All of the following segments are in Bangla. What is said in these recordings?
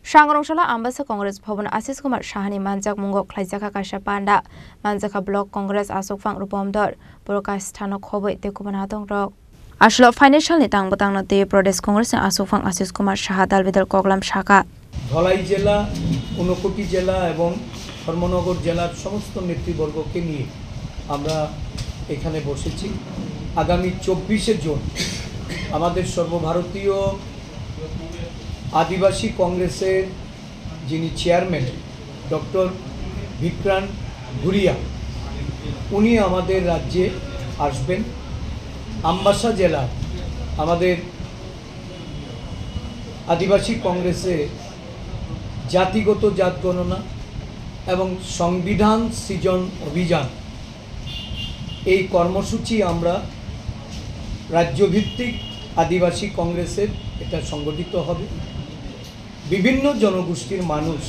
Shangrongshla Ambasa Congress Bhavan Asis Kumar Shahani Manjak Mungok Klaijaka Kasha Panda Manjaka Block Congress Asok Phang Rupomdor Broadcast Thanok Khoboi Tekubana Dongrok Ashlo Financial Nitang Batang Te Pradesh Congress Asok Phang Asis Kumar Shah Dalbidal Koglam Shaka Dhalai জেলা 59 জেলা এবং ধর্মনগর জেলার সমস্ত নেতৃবর্গকে নিয়ে আমরা এখানে বসেছি আগামী 24শে জুন আমাদের সর্বভারতীয় আদিবাসী কংগ্রেসের যিনি চেয়ারম্যান ডক্টর বিক্রান্ত ভুরিয়া উনি আমাদের রাজ্যে আসবেন আমবাসা জেলা আমাদের আদিবাসী কংগ্রেসে জাতিগত জাত গণনা এবং সংবিধান সৃজন অভিযান এই কর্মসূচি আমরা রাজ্যভিত্তিক আদিবাসী কংগ্রেসের এটা সংগঠিত হবে বিভিন্ন জনগোষ্ঠীর মানুষ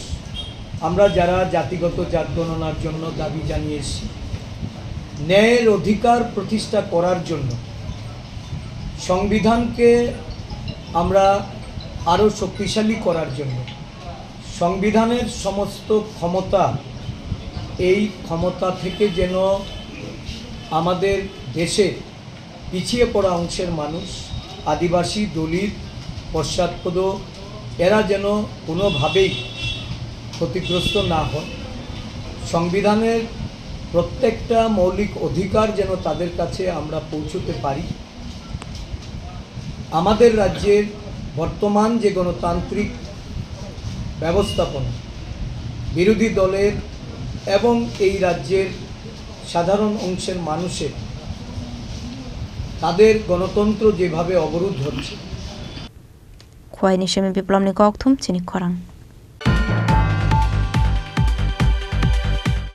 আমরা যারা জাতিগত জাত গণনার জন্য দাবি জানিয়েছি ন্যায়ের অধিকার প্রতিষ্ঠা করার জন্য সংবিধানকে আমরা আরো শক্তিশালী করার জন্য সংবিধানের সমস্ত ক্ষমতা এই ক্ষমতা থেকে যেন আমাদের দেশে পিছিয়ে পড়া অংশের মানুষ আদিবাসী দলিত পশ্চাৎপদ এরা যেন কোনোভাবেই ক্ষতিগ্রস্ত না হয় সংবিধানের প্রত্যেকটা মৌলিক অধিকার যেন তাদের কাছে আমরা পৌঁছতে পারি আমাদের রাজ্যের বর্তমান যে গণতান্ত্রিক ব্যবস্থাপনা বিরোধী দলের এবং এই রাজ্যের সাধারণ অংশের মানুষের তাদের গণতন্ত্র যেভাবে অবরোধ হচ্ছে খোয়াই নিশামে বিপ্লব নি ককথুম চিনি খরাং